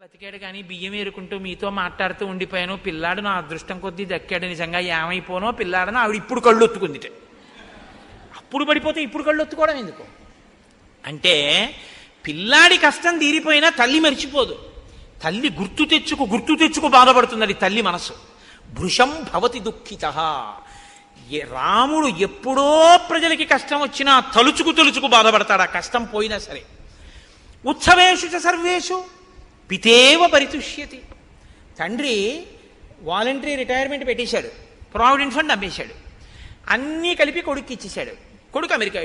బతికాడు కానీ బియ్యం ఏరుకుంటూ మీతో మాట్లాడుతూ ఉండిపోయాను, పిల్లాడు నా అదృష్టం కొద్దీ దక్కాడు, నిజంగా ఏమైపోనో పిల్లాడని ఆవిడ ఇప్పుడు కళ్ళు ఒత్తుకుందిట. అప్పుడు పడిపోతే ఇప్పుడు కళ్ళు ఒత్తుకోవడం ఎందుకు అంటే, పిల్లాడి కష్టం తీరిపోయినా తల్లి మర్చిపోదు. తల్లి గుర్తు తెచ్చుకు బాధపడుతుంది. అది తల్లి మనసు. భృశం భవతి దుఃఖిత. రాముడు ఎప్పుడో ప్రజలకి కష్టం వచ్చినా తలుచుకు బాధపడతాడు, ఆ కష్టం పోయినా సరే. ఉత్సవేషు చ సర్వేషు పితేవ పరితుష్యతి. తండ్రి వాలంటరీ రిటైర్మెంట్ పెట్టేశాడు, ప్రావిడెంట్ ఫండ్ అమ్మేశాడు, అన్నీ కలిపి కొడుక్కి ఇచ్చేశాడు. కొడుకు అమెరికా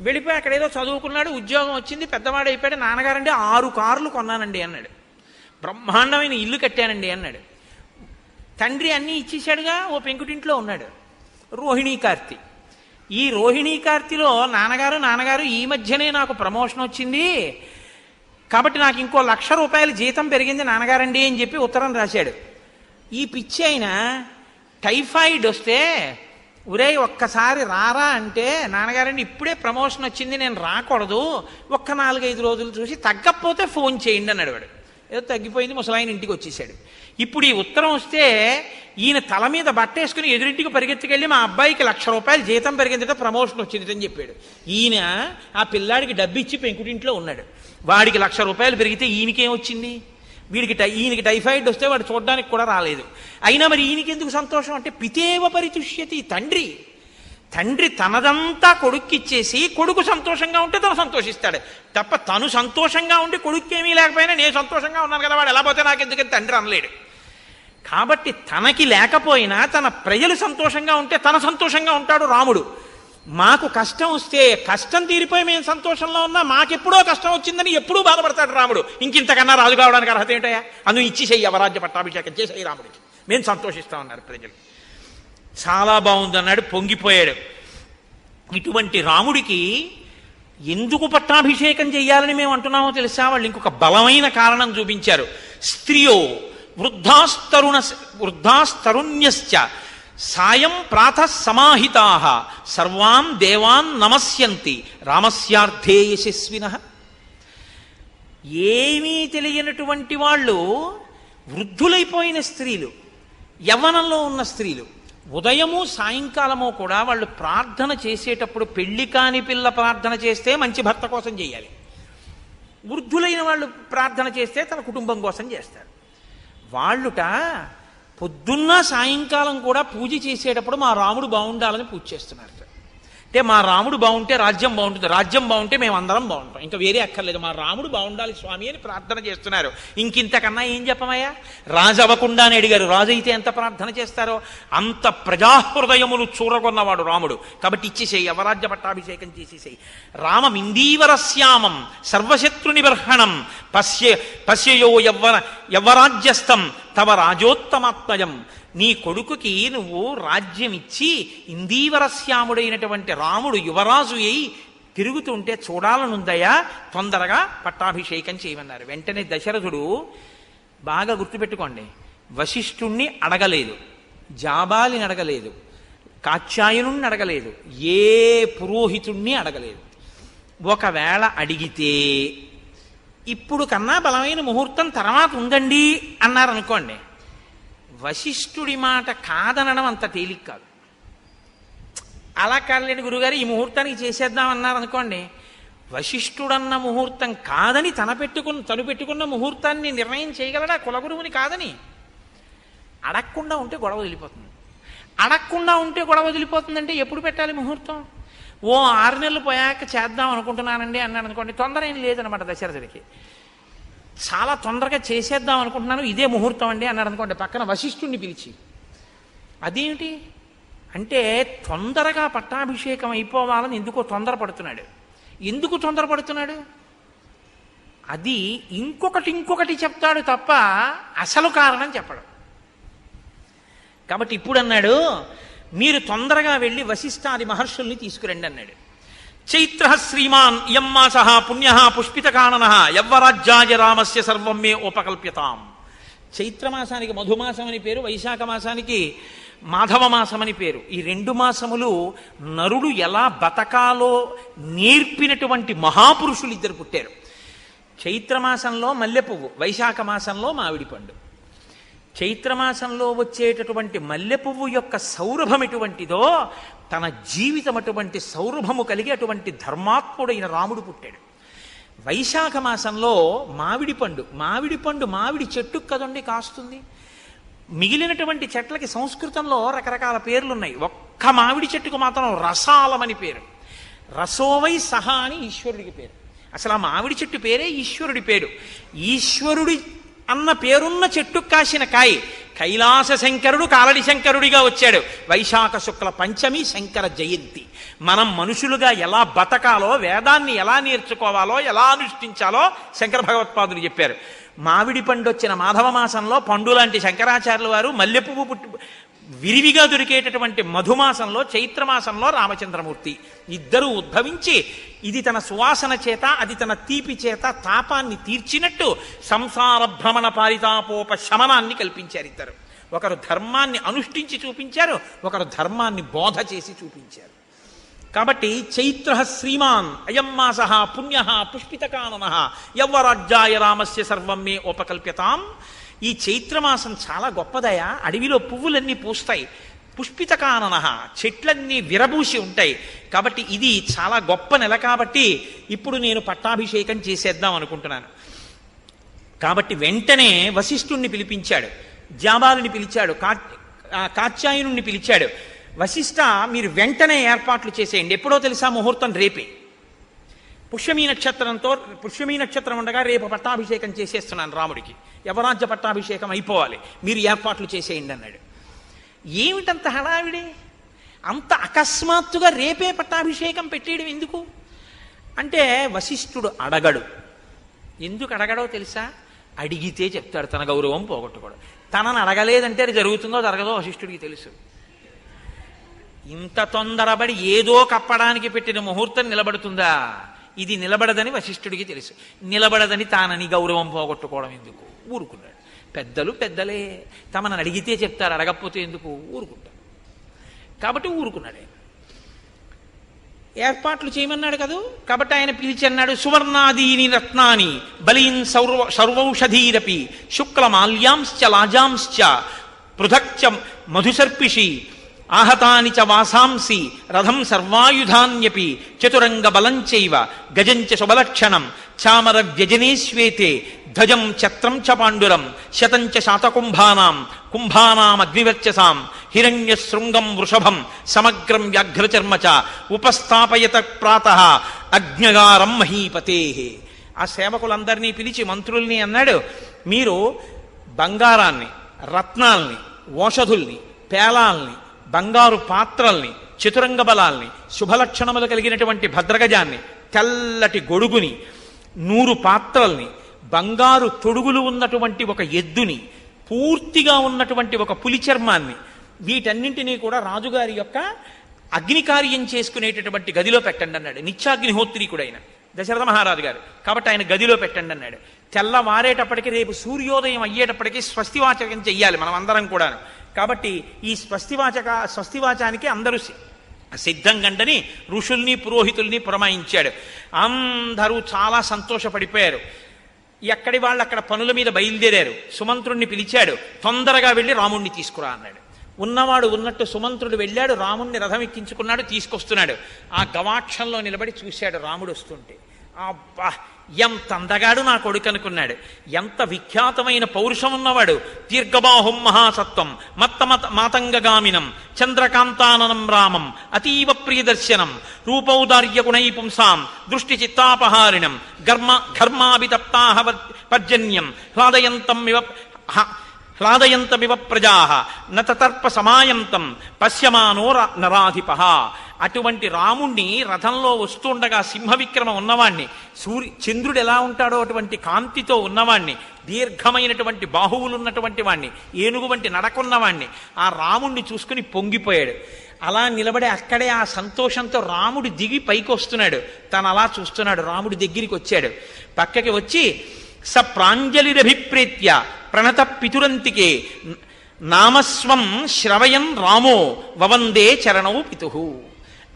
వెళ్ళిపోయి అక్కడ ఏదో చదువుకున్నాడు, ఉద్యోగం వచ్చింది, పెద్దవాడు అయిపోయాడు. నాన్నగారండి 6 కార్లు కొన్నానండి అన్నాడు, బ్రహ్మాండమైన ఇల్లు కట్టానండి అన్నాడు. తండ్రి అన్నీ ఇచ్చేశాడుగా, ఓ పెంకుటింట్లో ఉన్నాడు. రోహిణీ కార్తీ. ఈ రోహిణీ కార్తీలో నాన్నగారు ఈ మధ్యనే నాకు ప్రమోషన్ వచ్చింది కాబట్టి నాకు ఇంకో 1,00,000 రూపాయలు జీతం పెరిగింది నాన్నగారండి అని చెప్పి ఉత్తరం రాశాడు. ఈ పిచ్చి అయినా టైఫాయిడ్ వస్తే, ఒరే ఒక్కసారి రారా అంటే, నాన్నగారండి ఇప్పుడే ప్రమోషన్ వచ్చింది నేను రాకూడదు, ఒక్క 4-5 రోజులు చూసి తగ్గకపోతే ఫోన్ చేయండి అన్నాడు. వాడు ఏదో తగ్గిపోయింది, ముసలాయన ఇంటికి వచ్చేసాడు. ఇప్పుడు ఈ ఉత్తరం వస్తే ఈయన తల మీద బట్టేసుకుని ఎదురింటికి పరిగెత్తుకెళ్ళి మా అబ్బాయికి 1,00,000 రూపాయలు జీతం పెరిగిందట, ప్రమోషన్ వచ్చింది అని చెప్పాడు. ఈయన ఆ పిల్లాడికి డబ్బిచ్చి పెంకుటింట్లో ఉన్నాడు. వాడికి 1,00,000 రూపాయలు పెరిగితే ఈయనకేం వచ్చింది? ఈయనకి టైఫాయిడ్ వస్తే వాడు చూడడానికి కూడా రాలేదు. అయినా మరి ఈయనకి ఎందుకు సంతోషం అంటే, పితేవ పరితుష్యతి. తండ్రి తనదంతా కొడుక్కిచ్చేసి కొడుకు సంతోషంగా ఉంటే తను సంతోషిస్తాడు తప్ప, తను సంతోషంగా ఉండి కొడుక్కి ఏమీ లేకపోయినా నేను సంతోషంగా ఉన్నాను కదా, వాడు ఎలా పోతే నాకెందుకని తండ్రి అనలేడు. కాబట్టి తనకి లేకపోయినా తన ప్రజలు సంతోషంగా ఉంటే తన సంతోషంగా ఉంటాడు రాముడు. మాకు కష్టం వస్తే కష్టం తీరిపోయి మేము సంతోషంలో ఉన్నా మాకెప్పుడో కష్టం వచ్చిందని ఎప్పుడూ బాధపడతాడు రాముడు. ఇంకింతకన్నా రాజు కావడానికి అర్హత ఏంటయా? అందుకు ఇచ్చేసేయి, అవరాజ్య పట్టాభిషేకం చేసేయి రాముడికి, మేము సంతోషిస్తామన్నారు ప్రజలు. చాలా బాగుందన్నాడు, పొంగిపోయాడు. ఇటువంటి రాముడికి ఎందుకు పట్టాభిషేకం చెయ్యాలని మేము అంటున్నామో తెలుసా? వాళ్ళు ఇంకొక బలమైన కారణం చూపించారు. స్త్రియో వృద్ధాస్తరుణ్యశ్చ సాయం ప్రాతః సమాహితాః సర్వాన్ దేవాన్ నమస్యంతి రామస్యార్థే యశస్వినః. ఏమీ తెలియనటువంటి వాళ్ళు, వృద్ధులైపోయిన స్త్రీలు, యవ్వనంలో ఉన్న స్త్రీలు, ఉదయము సాయంకాలము కూడా వాళ్ళు ప్రార్థన చేసేటప్పుడు పెళ్లి కాని పిల్ల ప్రార్థన చేస్తే మంచి భర్త కోసం చేయాలి. వృద్ధులైన వాళ్ళు ప్రార్థన చేస్తే తన కుటుంబం కోసం చేస్తారు. వాళ్ళుట పొద్దున్న సాయంకాలం కూడా పూజ చేసేటప్పుడు మా రాముడు బాగుండాలని పూజ చేస్తున్నారు. అంటే మా రాముడు బాగుంటే రాజ్యం బాగుంటుంది, రాజ్యం బాగుంటే మేము అందరం బాగుంటాం, ఇంకా వేరే అక్కర్లేదు, మా రాముడు బాగుండాలి స్వామి అని ప్రార్థన చేస్తున్నారు. ఇంకింతకన్నా ఏం చెప్పమయ్యా? రాజు అవ్వకుండా అని అడిగారు. రాజు అయితే ఎంత ప్రార్థన చేస్తారో అంత ప్రజాహృదయములు చూరగొన్నవాడు రాముడు. కాబట్టి ఇచ్చేసేయి, అవరాజ్య పట్టాభిషేకం చేసేసేయి. రామమిందీవరశ్యామం సర్వశత్రు నిబర్హణం పశ్యయో యవ్వరాజ్యస్థం తవ రాజోత్తమాత్మయం. నీ కొడుకుకి నువ్వు రాజ్యం ఇచ్చి ఇందీవరశ్యాముడైనటువంటి రాముడు యువరాజు అయి తిరుగుతుంటే చూడాలనుందయా, తొందరగా పట్టాభిషేకం చేయమన్నారు. వెంటనే దశరథుడు, బాగా గుర్తుపెట్టుకోండి, వశిష్ఠుణ్ణి అడగలేదు, జాబాలిని అడగలేదు, కాత్యాయనుణ్ణి అడగలేదు, ఏ పురోహితుణ్ణి అడగలేదు. ఒకవేళ అడిగితే ఇప్పుడు కన్నా బలమైన ముహూర్తం తర్వాత ఉందండి అన్నారనుకోండి, వశిష్ఠుడి మాట కాదనడం అంత తేలిక కాదు. అలా కాదులేండి గురుగారు ఈ ముహూర్తానికి చేసేద్దాం అన్నారనుకోండి, వశిష్ఠుడన్న ముహూర్తం కాదని తను పెట్టుకున్న ముహూర్తాన్ని నిర్ణయం చేయగలడా? కులగురువుని కాదని. అడగకుండా ఉంటే గొడవ వదిలిపోతుందంటే ఎప్పుడు పెట్టాలి ముహూర్తం? 6 నెలలు పోయాక చేద్దాం అనుకుంటున్నానండి అన్నాడు అనుకోండి, తొందర ఏం లేదనమాట దశరథుడికి. చాలా తొందరగా చేసేద్దాం అనుకుంటున్నాను, ఇదే ముహూర్తం అండి అన్నాడు అనుకోండి, పక్కన వశిష్ఠుణ్ణి పిలిచి, అదేమిటి అంటే తొందరగా పట్టాభిషేకం అయిపోవాలని ఎందుకు తొందరపడుతున్నాడు? అది ఇంకొకటి చెప్తాడు తప్ప అసలు కారణం చెప్పడం. కాబట్టి ఇప్పుడు అన్నాడు, మీరు తొందరగా వెళ్ళి వశిష్ఠాది మహర్షుల్ని తీసుకురండి అన్నాడు. చైత్ర శ్రీమాన్ ఇయం మాసః పుణ్యః పుష్పితకాననః యవ్వరాజ్యాయ రామస్య సర్వం మే ఉపకల్ప్యతాం. చైత్రమాసానికి మధుమాసం అని పేరు, వైశాఖ మాసానికి మాధవ మాసం అని పేరు. ఈ 2 మాసములు నరుడు ఎలా బతకాలో నేర్పినటువంటి మహాపురుషులు 2 పుట్టారు. చైత్రమాసంలో మల్లెపువ్వు, వైశాఖ మాసంలో మామిడి పండు. చైత్రమాసంలో వచ్చేటటువంటి మల్లెపువ్వు యొక్క సౌరభం ఎటువంటిదో తన జీవితం అటువంటి సౌరభము కలిగి అటువంటి ధర్మాత్ముడైన రాముడు పుట్టాడు. వైశాఖ మాసంలో మామిడి పండు, మామిడి చెట్టుకు కదండి కాస్తుంది. మిగిలినటువంటి చెట్లకి సంస్కృతంలో రకరకాల పేర్లున్నాయి. ఒక్క మామిడి చెట్టుకు మాత్రం రసాలమని పేరు. రసోవై సహా అని ఈశ్వరుడికి పేరు. అసలు ఆ మామిడి చెట్టు పేరే ఈశ్వరుడి పేరు. ఈశ్వరుడి అన్న పేరున్న చెట్టుకు కాసిన కాయ. కైలాస శంకరుడు కాలడి శంకరుడిగా వచ్చాడు. వైశాఖ శుక్ల పంచమి శంకర జయంతి. మనం మనుషులుగా ఎలా బతకాలో, వేదాన్ని ఎలా నేర్చుకోవాలో, ఎలా అనుష్ఠించాలో శంకర భగవత్పాదులు చెప్పారు. మామిడి పండు వచ్చిన మాధవ మాసంలో పండు లాంటి శంకరాచార్యుల వారు మల్లెపువ్వు విరివిగా దొరికేటటువంటి మధుమాసంలో, చైత్రమాసంలో రామచంద్రమూర్తి ఇద్దరూ ఉద్భవించి ఇది తన సువాసన చేత, అది తన తీపి చేత తాపాన్ని తీర్చినట్టు సంసార భ్రమణ పారితాపోప శమనాన్ని కల్పించారు ఇద్దరు. ఒకరు ధర్మాన్ని అనుష్ఠించి చూపించారు, ఒకరు ధర్మాన్ని బోధ చేసి చూపించారు. కాబట్టి చైత్ర శ్రీమాన్ అయం మాస పుణ్య పుష్పితకానన యవ్వరాజ్యాయ రామస్య సర్వం మే ఉపకల్ప్యతాం. ఈ చైత్రమాసం చాలా గొప్పదయా. అడవిలో పువ్వులన్నీ పూస్తాయి, పుష్పితకానన చెట్లన్నీ విరబూసి ఉంటాయి. కాబట్టి ఇది చాలా గొప్ప నెల. కాబట్టి ఇప్పుడు నేను పట్టాభిషేకం చేసేద్దాం అనుకుంటున్నాను. కాబట్టి వెంటనే వశిష్ఠుణ్ణి పిలిపించాడు, జాబాలుని పిలిచాడు, కాత్యాయనుణ్ణి పిలిచాడు. వశిష్ఠ, మీరు వెంటనే ఏర్పాట్లు చేసేయండి. ఎప్పుడో తెలుసా? ముహూర్తం రేపే. పుష్యమీ నక్షత్రం ఉండగా రేపు పట్టాభిషేకం చేసేస్తున్నాను రాముడికి. యవరాజ్య పట్టాభిషేకం అయిపోవాలి, మీరు ఏర్పాట్లు చేసేయండి అన్నాడు. ఏమిటంత హడావిడి? అంత అకస్మాత్తుగా రేపే పట్టాభిషేకం పెట్టేయడం ఎందుకు అంటే, వశిష్ఠుడు అడగడు. ఎందుకు అడగడో తెలుసా? అడిగితే చెప్తాడు, తన గౌరవం పోగొట్టుకోడు. తనను అడగలేదంటే అది జరుగుతుందో జరగదో వశిష్ఠుడికి తెలుసు. ఇంత తొందరబడి ఏదో కప్పడానికి పెట్టిన ముహూర్తం నిలబడుతుందా? ఇది నిలబడదని వశిష్ఠుడికి తెలుసు. నిలబడదని తానని గౌరవం పోగొట్టుకోవడం ఎందుకు? ఊరుకున్నాడు. పెద్దలు పెద్దలే, తమను అడిగితే చెప్తారు, అడగకపోతే ఎందుకు? ఊరుకుంటారు. కాబట్టి ఊరుకున్నాడు. ఏర్పాట్లు చేయమన్నాడు కదూ. కాబట్టి ఆయన పిలిచి అన్నాడు, సువర్ణాదీని రత్నాని బలీన్ సర్వౌషధీరపి శుక్లమాల్యాంశ్చ లాజాంశ్చ పృథక్చ మధుసర్పిషి ఆహతాని చ వాసాంసి రథం సర్వాయుధాన్యపి చతురంగ బలంచైవ గజంచ శుభలక్షణం చామర వ్యజనే శ్వేతే ధ్వజం ఛత్రం చ పాండురం శతంచ శాతకుంభానాం అగ్నివర్చసాం హిరణ్యశృంగం వృషభం సమగ్రం వ్యాఘ్రచర్మ చ ఉపస్థాపయత ప్రాతః అగ్నిగారం మహీపతే. ఆ సేవకులందరినీ పిలిచి మంత్రుల్ని అన్నాడు, మీరు బంగారాన్ని, రత్నాల్ని, ఓషధుల్ని, పేలాల్ని, బంగారు పాత్రల్ని, చతురంగ బలాల్ని, శుభలక్షణములు కలిగినటువంటి భద్రగజాన్ని, తెల్లటి గొడుగుని, 100 పాత్రల్ని, బంగారు తొడుగులు ఉన్నటువంటి ఒక ఎద్దుని, పూర్తిగా ఉన్నటువంటి ఒక పులి చర్మాన్ని, వీటన్నింటినీ కూడా రాజుగారి యొక్క అగ్నికార్యం చేసుకునేటటువంటి గదిలో పెట్టండి అన్నాడు. నిత్యాగ్నిహోత్రీకుడైన దశరథ మహారాజు గారు. కాబట్టి ఆయన గదిలో పెట్టండి అన్నాడు. తెల్లవారేటప్పటికి, రేపు సూర్యోదయం అయ్యేటప్పటికీ స్వస్తివాచకం చెయ్యాలి మనం అందరం కూడాను. కాబట్టి ఈ స్వస్తివాచానికి అందరూ సిద్ధం కంటని ఋషుల్ని పురోహితుల్ని పురమాయించాడు. అందరూ చాలా సంతోషపడిపోయారు. ఎక్కడి వాళ్ళు అక్కడ పనుల మీద బయలుదేరారు. సుమంత్రుణ్ణి పిలిచాడు, తొందరగా వెళ్ళి రాముణ్ణి తీసుకురా అన్నాడు. ఉన్నవాడు ఉన్నట్టు సుమంత్రుడు వెళ్ళాడు, రాముణ్ణి రథం ఎక్కించుకున్నాడు, తీసుకొస్తున్నాడు. ఆ గవాక్షంలో నిలబడి చూశాడు రాముడు వస్తుంటే. అబ్బా, ఎంత అందగాడు నా కొడుకు అనుకున్నాడు. ఎంత విఖ్యాతమైన పౌరుషం ఉన్నవాడు. దీర్ఘబాహుం మహాసత్వం మాతంగగామినం చంద్రకాంతాననం రామం అతీవ ప్రియదర్శనం రూపౌదార్య గుణై పుంసాం దృష్టి చిత్తాపహారిణం ఘర్మాభితప్తాహ పర్జన్యం హ్లాదయంతమివ ప్రజాః నతర్ప సమాయంతం పశ్యమానో నరాధిపః. అటువంటి రాముణ్ణి రథంలో వస్తుండగా సింహవిక్రమ ఉన్నవాణ్ణి, చంద్రుడు ఎలా ఉంటాడో అటువంటి కాంతితో ఉన్నవాణ్ణి, దీర్ఘమైనటువంటి బాహువులున్నటువంటి వాణ్ణి, ఏనుగు వంటి నడకున్నవాణ్ణి, ఆ రాముణ్ణి చూసుకుని పొంగిపోయాడు. అలా నిలబడి అక్కడే ఆ సంతోషంతో రాముడు దిగి పైకి వస్తున్నాడు. తను అలా చూస్తున్నాడు. రాముడి దగ్గరికి వచ్చాడు. పక్కకి వచ్చి స ప్రాంజలిరభిప్రేత్య ప్రణత పితురంతికే నామస్వం శ్రవయన్ రామో వవందే చరణౌ పితుః.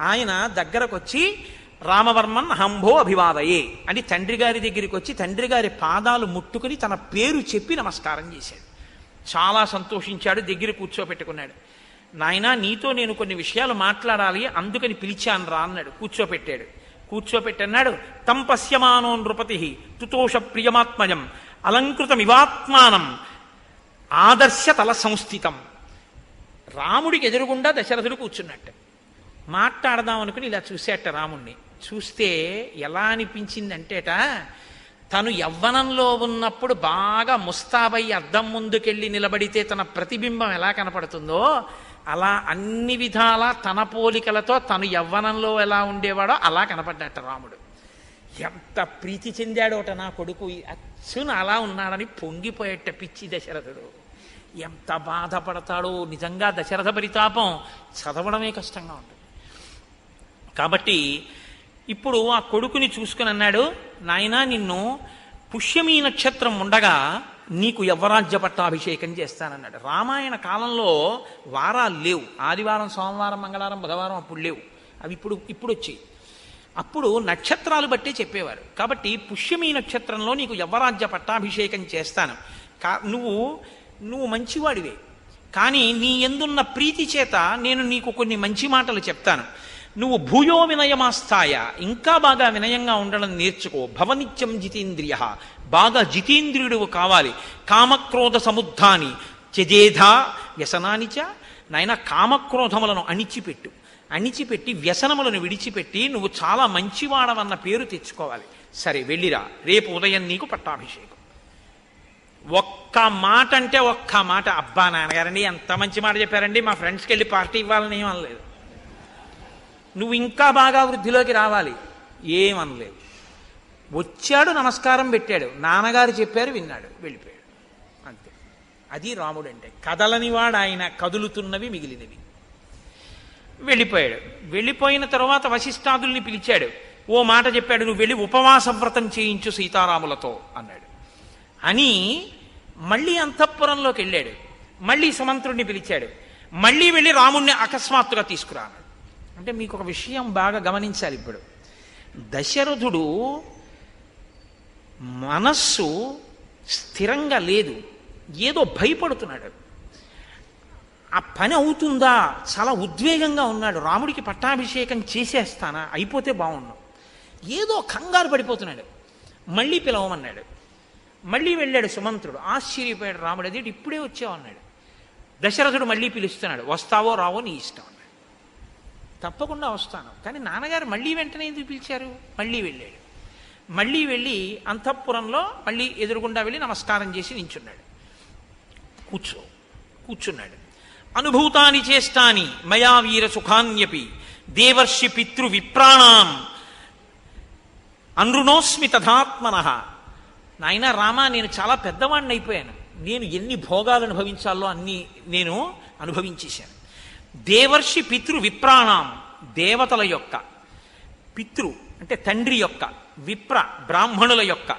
ఆయన దగ్గరకొచ్చి రామవర్మన్ హంభో అభివాదయే అని తండ్రి గారి దగ్గరికి వచ్చి తండ్రి గారి పాదాలు ముట్టుకుని తన పేరు చెప్పి నమస్కారం చేశాడు. చాలా సంతోషించాడు. దగ్గర కూర్చోపెట్టుకున్నాడు. నాయనా, నీతో నేను కొన్ని విషయాలు మాట్లాడాలి, అందుకని పిలిచాను రా అన్నాడు. కూర్చోపెట్టాడు. కూర్చోపెట్టన్నాడు. తం పశ్యమానో నృపతి తుతోష ప్రియమాత్మజం అలంకృతమివాత్మానం ఆదర్శ తల సంస్థితం. రాముడికి ఎదురుగుండా దశరథుడు కూర్చున్నట్టు. మాట్లాడదాం అనుకుని ఇలా చూసేట రాముణ్ణి. చూస్తే ఎలా అనిపించిందంటేట, తను యవ్వనంలో ఉన్నప్పుడు బాగా ముస్తాబై అద్దం ముందుకెళ్ళి నిలబడితే తన ప్రతిబింబం ఎలా కనపడుతుందో అలా అన్ని విధాలా తన పోలికలతో తను యవ్వనంలో ఎలా ఉండేవాడో అలా కనపడ్డట రాముడు. ఎంత ప్రీతి చెందాడోట, నా కొడుకు అచ్చున అలా ఉన్నాడని పొంగిపోయేట పిచ్చి దశరథుడు. ఎంత బాధపడతాడో నిజంగా. దశరథ పరితాపం చదవడమే కష్టంగా ఉంటుంది. కాబట్టి ఇప్పుడు ఆ కొడుకుని చూసుకుని అన్నాడు, నాయనా, నిన్ను పుష్యమీ నక్షత్రం ఉండగా నీకు యవ్వరాజ్య పట్టాభిషేకం చేస్తానన్నాడు. రామాయణ కాలంలో వారాలు లేవు. ఆదివారం, సోమవారం, మంగళవారం, బుధవారం అప్పుడు లేవు. అవి ఇప్పుడు వచ్చాయి. అప్పుడు నక్షత్రాలు బట్టే చెప్పేవారు. కాబట్టి పుష్యమీ నక్షత్రంలో నీకు యవ్వరాజ్య పట్టాభిషేకం చేస్తాను. నువ్వు మంచివాడివే, కానీ నీ ఎందున్న ప్రీతి చేత నేను నీకు కొన్ని మంచి మాటలు చెప్తాను. నువ్వు భూయో వినయమాస్థాయ, ఇంకా బాగా వినయంగా ఉండడం నేర్చుకో. భవనిత్యం జితేంద్రియ, బాగా జితేంద్రియుడు కావాలి. కామక్రోధ సముద్ధాని త్యజేధా వ్యసనానిచ, నాయన కామక్రోధములను అణిచిపెట్టి వ్యసనములను విడిచిపెట్టి నువ్వు చాలా మంచివాడవన్న పేరు తెచ్చుకోవాలి. సరే వెళ్ళిరా, రేపు ఉదయం నీకు పట్టాభిషేకం. ఒక్క మాట అంటే ఒక్క మాట. అబ్బా నాన్నగారండి ఎంత మంచి మాట చెప్పారండి, మా ఫ్రెండ్స్కి వెళ్ళి పార్టీ ఇవ్వాలని ఏమనలేదు. నువ్వు ఇంకా బాగా వృద్ధిలోకి రావాలి ఏమనలేదు. వచ్చాడు, నమస్కారం పెట్టాడు, నాన్నగారు చెప్పారు, విన్నాడు, వెళ్ళిపోయాడు. అంతే. అది రాముడు అంటే. కదలనివాడు ఆయన, కదులుతున్నవి మిగిలినవి. వెళ్ళిపోయాడు. వెళ్ళిపోయిన తర్వాత వశిష్ఠాదుల్ని పిలిచాడు. ఓ మాట చెప్పాడు, నువ్వు వెళ్ళి ఉపవాస వ్రతం చేయించు సీతారాములతో అన్నాడు. అని మళ్ళీ అంతఃపురంలోకి వెళ్ళాడు. మళ్ళీ సుమంత్రుడిని పిలిచాడు. మళ్ళీ వెళ్ళి రాముణ్ణి అకస్మాత్తుగా తీసుకురాను. అంటే మీకు ఒక విషయం బాగా గమనించాలి. ఇప్పుడు దశరథుడు మనస్సు స్థిరంగా లేదు, ఏదో భయపడుతున్నాడు. ఆ పని అవుతుందా, చాలా ఉద్వేగంగా ఉన్నాడు. రాముడికి పట్టాభిషేకం చేసేస్తానా, అయిపోతే బాగుండు, ఏదో కంగారు పడిపోతున్నాడు. మళ్ళీ పిలవమన్నాడు. మళ్ళీ వెళ్ళాడు సుమంత్రుడు. ఆశ్చర్యపోయాడు రాముడు. అదేంటి ఇప్పుడే వచ్చావు అన్నాడు. దశరథుడు మళ్ళీ పిలుస్తున్నాడు. వస్తావో రావో నీ ఇష్టం అన్నాడు. తప్పకుండా వస్తాను, కానీ నాన్నగారు మళ్ళీ వెంటనే ఎందుకు పిలిచారు? మళ్ళీ వెళ్ళాడు. మళ్ళీ వెళ్ళి అంతఃపురంలో మళ్ళీ ఎదురుగుండా వెళ్ళి నమస్కారం చేసి నించున్నాడు. కూర్చున్నాడు. అనుభూతాని చేష్టాని మయా వీర సుఖాన్యపి దేవర్షి పితృ విప్రాణాం అనృణోస్మి తథాత్మనః. నాయన రామా, నేను చాలా పెద్దవాడిని అయిపోయాను. నేను ఎన్ని భోగాలు అనుభవించాలో అన్నీ నేను అనుభవించేశాను. దేవర్షి పితృ విప్రాణాం, దేవతల యొక్క, పితృ అంటే తండ్రి యొక్క, విప్ర బ్రాహ్మణుల యొక్క,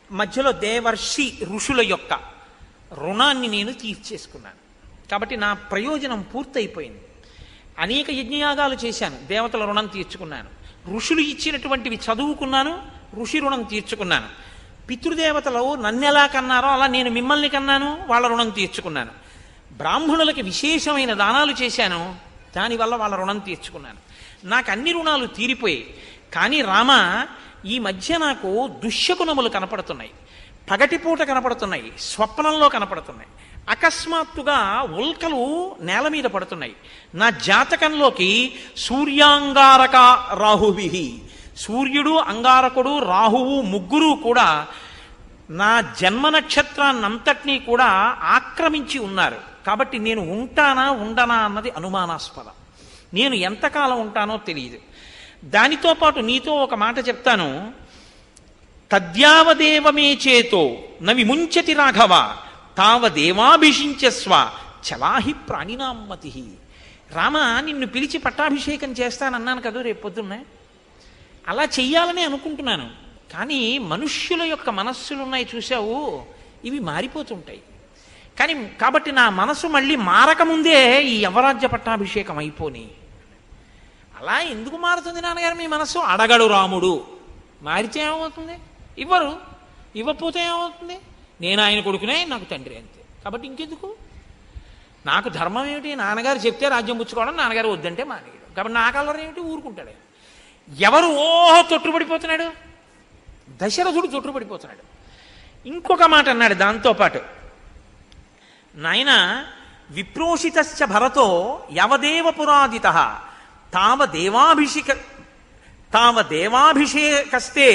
మధ్యలో దేవర్షి ఋషుల యొక్క రుణాన్ని నేను తీర్చేసుకున్నాను. కాబట్టి నా ప్రయోజనం పూర్తయిపోయింది. అనేక యజ్ఞయాగాలు చేశాను, దేవతల రుణం తీర్చుకున్నాను. ఋషులు ఇచ్చినటువంటివి చదువుకున్నాను, ఋషి రుణం తీర్చుకున్నాను. పితృదేవతలు నన్ను ఎలా కన్నారో అలా నేను మిమ్మల్ని కన్నాను, వాళ్ళ రుణం తీర్చుకున్నాను. బ్రాహ్మణులకి విశేషమైన దానాలు చేశాను, దానివల్ల వాళ్ళ రుణం తీర్చుకున్నాను. నాకు అన్ని రుణాలు తీరిపోయాయి. కానీ రామ, ఈ మధ్య నాకు దుశ్శకునములు కనపడుతున్నాయి, పగటిపూట కనపడుతున్నాయి, స్వప్నంలో కనపడుతున్నాయి. అకస్మాత్తుగా ఉల్కలు నేల మీద పడుతున్నాయి. నా జాతకంలోకి సూర్యాంగారక రాహువిహి, సూర్యుడు, అంగారకుడు, రాహువు ముగ్గురు కూడా నా జన్మ నక్షత్రాన్నంతటినీ కూడా ఆక్రమించి ఉన్నారు. కాబట్టి నేను ఉంటానా ఉండనా అన్నది అనుమానాస్పదం. నేను ఎంతకాలం ఉంటానో తెలియదు. దానితో పాటు నీతో ఒక మాట చెప్తాను. తద్యావదేవమే చేతో నవిముంచతి రాఘవ తావదేవాభిషించస్వ చలాహి ప్రాణినామ్మతి. రామ, నిన్ను పిలిచి పట్టాభిషేకం చేస్తానన్నాను కదా రేపు పొద్దున్నే, అలా చెయ్యాలని అనుకుంటున్నాను. కానీ మనుష్యుల యొక్క మనస్సులున్నాయి చూసావు, ఇవి మారిపోతుంటాయి. కానీ కాబట్టి నా మనసు మళ్ళీ మారకముందే ఈ యవరాజ్య పట్టాభిషేకం అయిపోని. అలా ఎందుకు మారుతుంది నాన్నగారు మీ మనస్సు? అడగడు రాముడు. మారితే ఏమవుతుంది? ఇవ్వరు. ఇవ్వకపోతే ఏమవుతుంది? నేను ఆయన కొడుకునే, నాకు తండ్రి అంతే. కాబట్టి ఇంకెందుకు? నాకు ధర్మం ఏమిటి? నాన్నగారు చెప్తే రాజ్యం పుచ్చుకోవడం, నాన్నగారు వద్దంటే మానేయడం. కాబట్టి నా కలర్ ఏమిటి? ఊరుకుంటాడు. ఎవరు ఓహో తొట్టుపడిపోతున్నాడు? దశరథుడు తొట్టుపడిపోతున్నాడు. ఇంకొక మాట అన్నాడు దాంతోపాటు, నాయన విప్రోషితశ్చ భరతో యవదేవ పురాదిత తావదేవాభిషేకస్తే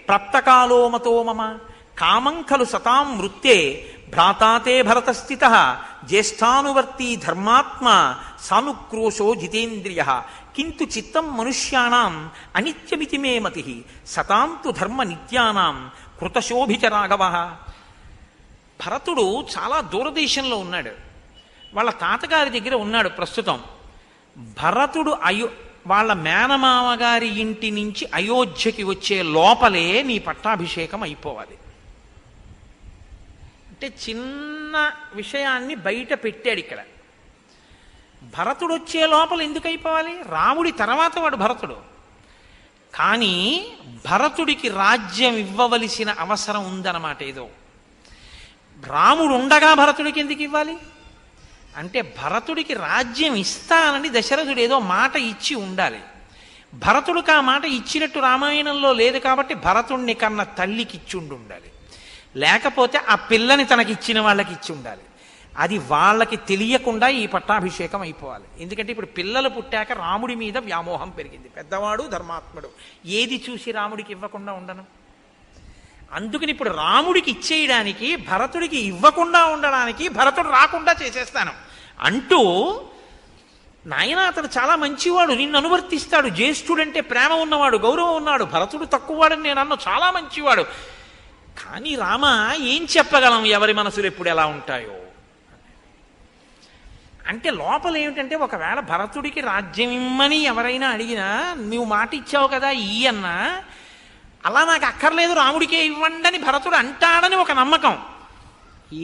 ప్రప్తకాలో మతో మమ కామం ఖలు సతాం వృత్తే భ్రాతాతే భరతస్థిత జ్యేష్ఠానువర్తీ ధర్మాత్మ సానుక్రోశో జితేంద్రియ కింటు చిత్తం మనుష్యాణం అనిత్యమితి మే మతి సతాం తు ధర్మ నిత్యానాం కృతశోభిత రాఘవ. భరతుడు చాలా దూరదేశంలో ఉన్నాడు. వాళ్ళ తాతగారి దగ్గర ఉన్నాడు ప్రస్తుతం. భరతుడు వాళ్ళ మేనమామగారి ఇంటి నుంచి అయోధ్యకి వచ్చే లోపలే నీ పట్టాభిషేకం అయిపోవాలి. అంటే చిన్న విషయాన్ని బయట పెట్టాడు ఇక్కడ. భరతుడు వచ్చే లోపల ఎందుకు అయిపోవాలి? రాముడి తర్వాత వాడు భరతుడు. కానీ భరతుడికి రాజ్యం ఇవ్వవలసిన అవసరం ఉందన్నమాట. ఏదో రాముడు ఉండగా భరతుడికి ఎందుకు ఇవ్వాలి అంటే, భరతుడికి రాజ్యం ఇస్తానని దశరథుడు ఏదో మాట ఇచ్చి ఉండాలి. భరతుడికి ఆ మాట ఇచ్చినట్టు రామాయణంలో లేదు. కాబట్టి భరతుడిని కన్న తల్లికి ఇచ్చి ఉండాలి. లేకపోతే ఆ పిల్లని తనకి ఇచ్చిన వాళ్ళకి ఇచ్చి ఉండాలి. అది వాళ్ళకి తెలియకుండా ఈ పట్టాభిషేకం అయిపోవాలి. ఎందుకంటే ఇప్పుడు పిల్లలు పుట్టాక రాముడి మీద వ్యామోహం పెరిగింది. పెద్దవాడు ధర్మాత్ముడు, ఏది చూసి రాముడికి ఇవ్వకుండా ఉండను. అందుకని ఇప్పుడు రాముడికి ఇచ్చేయడానికి, భరతుడికి ఇవ్వకుండా ఉండడానికి భరతుడు రాకుండా చేసేస్తాను అంటూ, నాయన అతను చాలా మంచివాడు, నిన్ను అనువర్తిస్తాడు, జ్యేష్ఠుడంటే ప్రేమ ఉన్నవాడు, గౌరవం ఉన్నాడు, భరతుడు తక్కువవాడని నేను అన్న, చాలా మంచివాడు. కానీ రామ ఏం చెప్పగలం ఎవరి మనసులు ఎప్పుడు ఎలా ఉంటాయో అంటే, లోపల ఏమిటంటే, ఒకవేళ భరతుడికి రాజ్యం ఇమ్మని ఎవరైనా అడిగినా నువ్వు మాట ఇచ్చావు కదా ఈ అన్నా, అలా నాకు అక్కర్లేదు రాముడికే ఇవ్వండి అని భరతుడు అంటాడని ఒక నమ్మకం.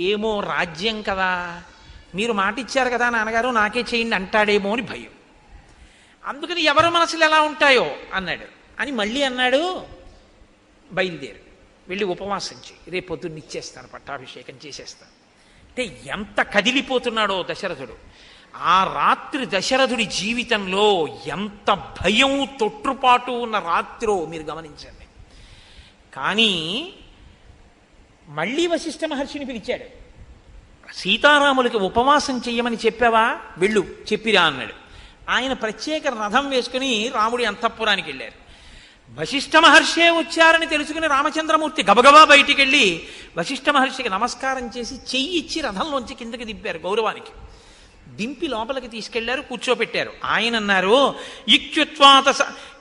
ఏమో రాజ్యం కదా, మీరు మాట ఇచ్చారు కదా నాన్నగారు నాకే చేయండి అంటాడేమో అని భయం. అందుకని ఎవరి మనసులు ఎలా ఉంటాయో అన్నాడు. అని మళ్ళీ అన్నాడు, బయలుదేరు వెళ్ళి ఉపవాసం చేయి, రేపు పొద్దున్న ఇచ్చేస్తాను, పట్టాభిషేకం చేసేస్తాను. అంటే ఎంత కదిలిపోతున్నాడో దశరథుడు. ఆ రాత్రి దశరథుడి జీవితంలో ఎంత భయం తొట్టుపాటు ఉన్న రాత్రో మీరు గమనించండి. కానీ మళ్ళీ వశిష్ఠ మహర్షిని పిలిచాడు. సీతారాములకి ఉపవాసం చెయ్యమని చెప్పావా, వెళ్ళు చెప్పిరా అన్నాడు. ఆయన ప్రత్యేక రథం వేసుకుని రాముడి అంతఃపురానికి వెళ్ళారు. వశిష్ఠ మహర్షే వచ్చారని తెలుసుకుని రామచంద్రమూర్తి గబగబా బయటికి వెళ్ళి వశిష్ఠ మహర్షికి నమస్కారం చేసి చెయ్యి ఇచ్చి రథంలోంచి కిందకి దింపారు గౌరవానికి. దింపి లోపలికి తీసుకెళ్లారు, కూర్చోపెట్టారు. ఆయన అన్నారు,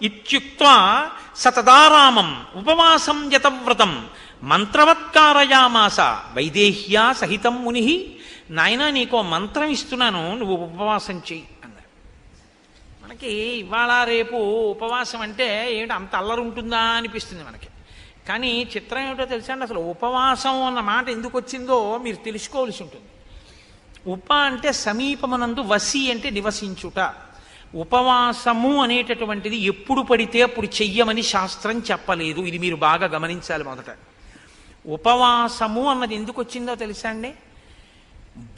ఇత్యుక్త్వా సతదారామం ఉపవాసం యతవ్రతం మంత్రవత్కారయామాస వైదేహ్యా సహితం ముని. నాయన నీకో మంత్రం ఇస్తున్నాను, నువ్వు ఉపవాసం చెయ్యి అన్నారు. మనకి ఇవాళ రేపు ఉపవాసం అంటే ఏమిటి అంత అల్లరి ఉంటుందా అనిపిస్తుంది మనకి. కానీ చిత్రం ఏమిటో తెలుసా అండి, అసలు ఉపవాసం అన్న మాట ఎందుకు వచ్చిందో మీరు తెలుసుకోవాల్సి ఉంటుంది. ఉప అంటే సమీపమనందు, వసి అంటే నివసించుట. ఉపవాసము అనేటటువంటిది ఎప్పుడు పడితే అప్పుడు చెయ్యమని శాస్త్రం చెప్పలేదు. ఇది మీరు బాగా గమనించాలి. మొదట ఉపవాసము అన్నది ఎందుకు వచ్చిందో తెలుసా అండి,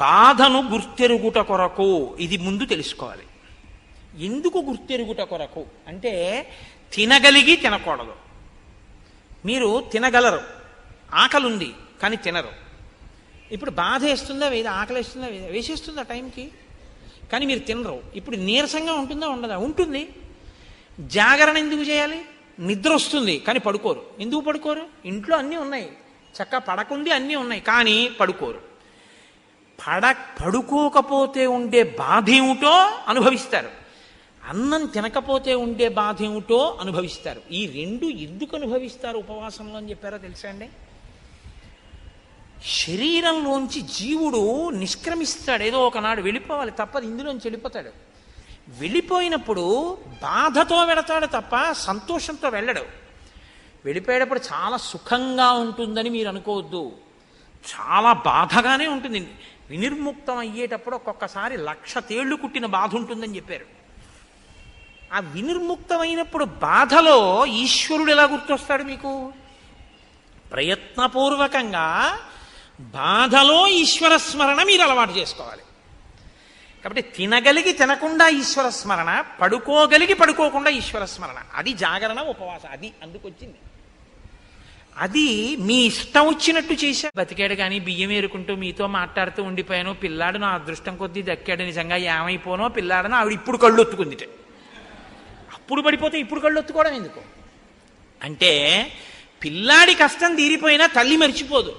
బాధను గుర్తెరుగుట కొరకు. ఇది ముందు తెలుసుకోవాలి. ఎందుకు గుర్తెరుగుట కొరకు అంటే, తినగలిగి తినకూడదు. మీరు తినగలరు, ఆకలి ఉంది కానీ తినరు. ఇప్పుడు బాధ వేస్తుందా వేద, ఆకలి వేస్తుందా వేద, వేసేస్తుందా టైంకి, కానీ మీరు తినరు. ఇప్పుడు నీరసంగా ఉంటుందా ఉండదా, ఉంటుంది. జాగరణ ఎందుకు చేయాలి, నిద్ర వస్తుంది కానీ పడుకోరు. ఎందుకు పడుకోరు, ఇంట్లో అన్నీ ఉన్నాయి, చక్క పడకుంది అన్నీ ఉన్నాయి కానీ పడుకోరు. పడుకోకపోతే ఉండే బాధ ఏమిటో అనుభవిస్తారు, అన్నం తినకపోతే ఉండే బాధ ఏమిటో అనుభవిస్తారు. ఈ రెండు ఎందుకు అనుభవిస్తారు ఉపవాసంలో అని చెప్పారో తెలుసా అండి. శరీరంలోంచి జీవుడు నిష్క్రమిస్తాడు, ఏదో ఒకనాడు వెళ్ళిపోవాలి, తప్పదు, ఇందులోంచి వెళ్ళిపోతాడు. వెళ్ళిపోయినప్పుడు బాధతో వెళతాడు తప్ప సంతోషంతో వెళ్ళడు. వెళ్ళిపోయేటప్పుడు చాలా సుఖంగా ఉంటుందని మీరు అనుకోవద్దు, చాలా బాధగానే ఉంటుంది. వినిర్ముక్తం అయ్యేటప్పుడు ఒక్కొక్కసారి 1,00,000 తేళ్లు కుట్టిన బాధ ఉంటుందని చెప్పారు. ఆ వినిర్ముక్తమైనప్పుడు బాధలో ఈశ్వరుడు ఎలా గుర్తొస్తాడు మీకు? ప్రయత్నపూర్వకంగా బాధలో ఈశ్వర స్మరణ మీరు అలవాటు చేసుకోవాలి. కాబట్టి తినగలిగి తినకుండా ఈశ్వర స్మరణ, పడుకోగలిగి పడుకోకుండా ఈశ్వర స్మరణ, అది జాగరణ ఉపవాసం. అది అందుకొచ్చింది. అది మీ ఇష్టం వచ్చినట్టు చేశా. బతికాడు కానీ బియ్యం ఏరుకుంటూ మీతో మాట్లాడుతూ ఉండిపోయాను, పిల్లాడు నా అదృష్టం కొద్దీ దక్కాడు, నిజంగా ఏమైపోనో పిల్లాడని ఆవిడ ఇప్పుడు కళ్ళు ఒత్తుకుందిట. అప్పుడు పడిపోతే ఇప్పుడు కళ్ళు ఒత్తుకోవడం ఎందుకు? అంటే పిల్లాడి కష్టం తీరిపోయినా తల్లి మర్చిపోదు.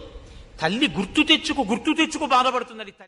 తల్లి గుర్తు తెచ్చుకు బాధపడుతుంది. అది తల్లి